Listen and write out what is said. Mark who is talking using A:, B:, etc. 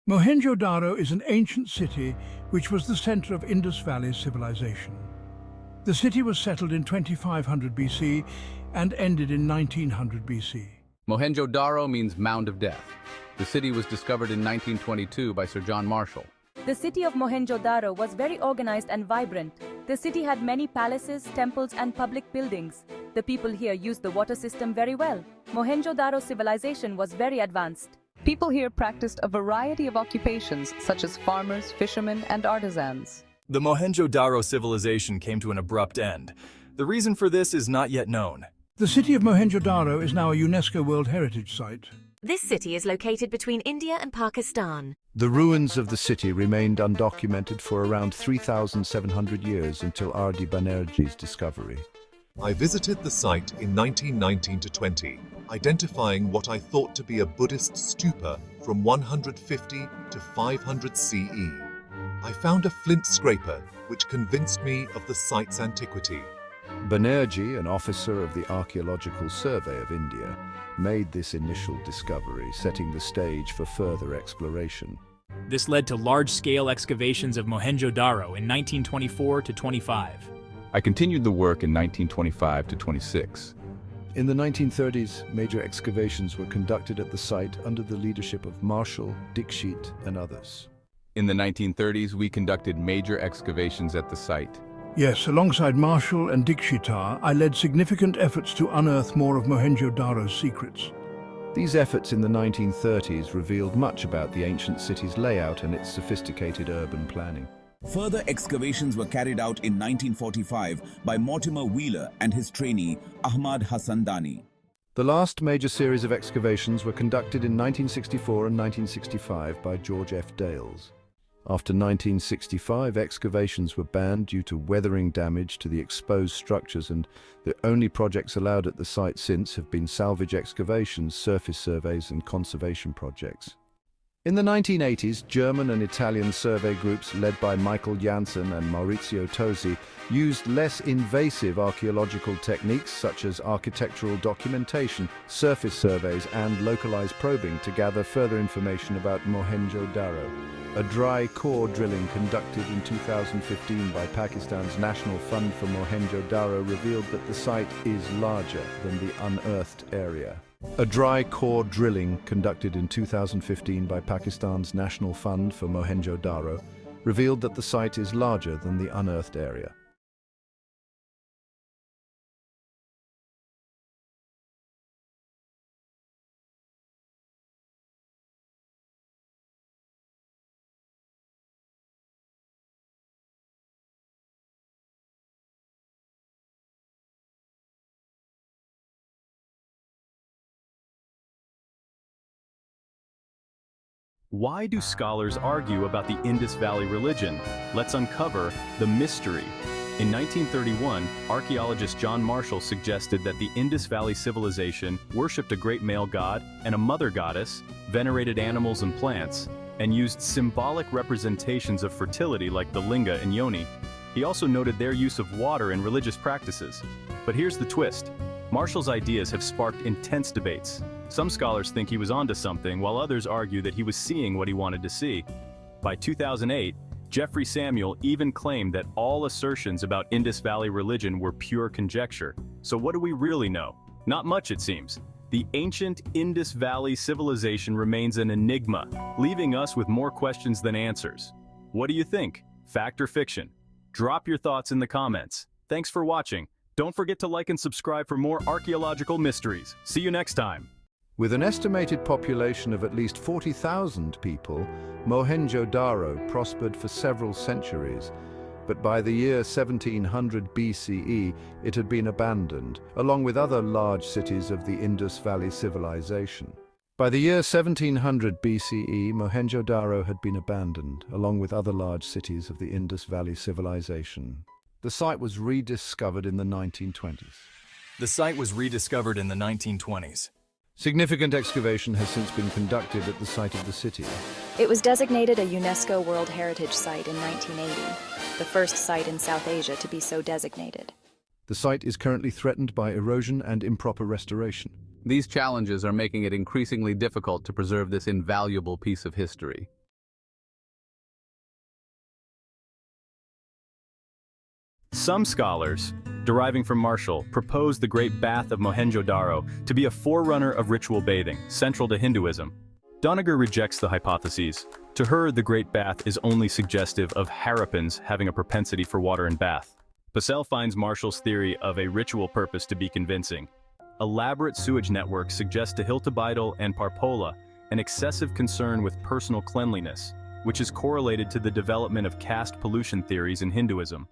A: Mohenjo-Daro is an ancient city which was the center of Indus Valley civilization. The city was settled in 2500 BC and ended in 1900 BC.
B: Mohenjo-Daro means Mound of Death. The city was discovered in 1922 by Sir John Marshall.
C: The city of Mohenjo-Daro was very organized and vibrant. The city had many palaces, temples, and public buildings. The people here used the water system very well. Mohenjo-Daro civilization was very advanced.
D: People here practiced a variety of occupations, such as farmers, fishermen, and artisans.
E: The Mohenjo-Daro civilization came to an abrupt end. The reason for this is not yet known.
A: The city of Mohenjo-Daro is now a UNESCO World Heritage Site.
F: This city is located between India and Pakistan.
G: The ruins of the city remained undocumented for around 3,700 years until R.D. Banerjee's discovery.
H: I visited the site in 1919 to 20, identifying what I thought to be a Buddhist stupa from 150 to 500 CE. I found a flint scraper which convinced me of the site's antiquity.
G: Banerjee, an officer of the Archaeological Survey of India, made this initial discovery, setting the stage for further exploration.
I: This led to large-scale excavations of Mohenjo-Daro in 1924 to 25.
J: I continued the work in 1925 to 26.
G: In the 1930s, major excavations were conducted at the site under the leadership of Marshall, Dixit, and others.
J: In the 1930s, we conducted major excavations at the site.
A: Yes, alongside Marshall and Dikshitar, I led significant efforts to unearth more of Mohenjo-Daro's secrets.
G: These efforts in the 1930s revealed much about the ancient city's layout and its sophisticated urban planning.
K: Further excavations were carried out in 1945 by Mortimer Wheeler and his trainee, Ahmad Hassan Dani.
G: The last major series of excavations were conducted in 1964 and 1965 by George F. Dales. After 1965, excavations were banned due to weathering damage to the exposed structures, and the only projects allowed at the site since have been salvage excavations, surface surveys, and conservation projects. In the 1980s, German and Italian survey groups led by Michael Janssen and Maurizio Tosi used less invasive archaeological techniques such as architectural documentation, surface surveys, and localized probing to gather further information about Mohenjo-Daro. A dry core drilling conducted in 2015 by Pakistan's National Fund for Mohenjo-Daro revealed that the site is larger than the unearthed area. A dry core drilling conducted in 2015 by Pakistan's National Fund for Mohenjo-Daro revealed that the site is larger than the unearthed area.
E: Why do scholars argue about the Indus Valley religion? Let's uncover the mystery. In 1931, archaeologist John Marshall suggested that the Indus Valley civilization worshipped a great male god and a mother goddess, venerated animals and plants, and used symbolic representations of fertility like the linga and yoni. He also noted their use of water in religious practices. But here's the twist. Marshall's ideas have sparked intense debates. Some scholars think he was onto something, while others argue that he was seeing what he wanted to see. By 2008, Jeffrey Samuel even claimed that all assertions about Indus Valley religion were pure conjecture. So what do we really know? Not much, it seems. The ancient Indus Valley civilization remains an enigma, leaving us with more questions than answers. What do you think? Fact or fiction? Drop your thoughts in the comments. Thanks for watching. Don't forget to like and subscribe for more archaeological mysteries. See you next time.
G: With an estimated population of at least 40,000 people, Mohenjo-Daro prospered for several centuries, but by the year 1700 BCE, it had been abandoned, along with other large cities of the Indus Valley civilization. By the year 1700 BCE, Mohenjo-Daro had been abandoned, along with other large cities of the Indus Valley civilization. The site was rediscovered in the 1920s.
E: The site was rediscovered in the 1920s.
G: Significant excavation has since been conducted at the site of the city.
L: It was designated a UNESCO World Heritage Site in 1980, the first site in South Asia to be so designated.
G: The site is currently threatened by erosion and improper restoration.
B: These challenges are making it increasingly difficult to preserve this invaluable piece of history.
E: Some scholars, deriving from Marshall, propose the Great Bath of Mohenjo-Daro to be a forerunner of ritual bathing, central to Hinduism. Doniger rejects the hypotheses. To her, the Great Bath is only suggestive of Harappans having a propensity for water and bath. Pacelle finds Marshall's theory of a ritual purpose to be convincing. Elaborate sewage networks suggest to Hilta Bidal and Parpola an excessive concern with personal cleanliness, which is correlated to the development of caste pollution theories in Hinduism.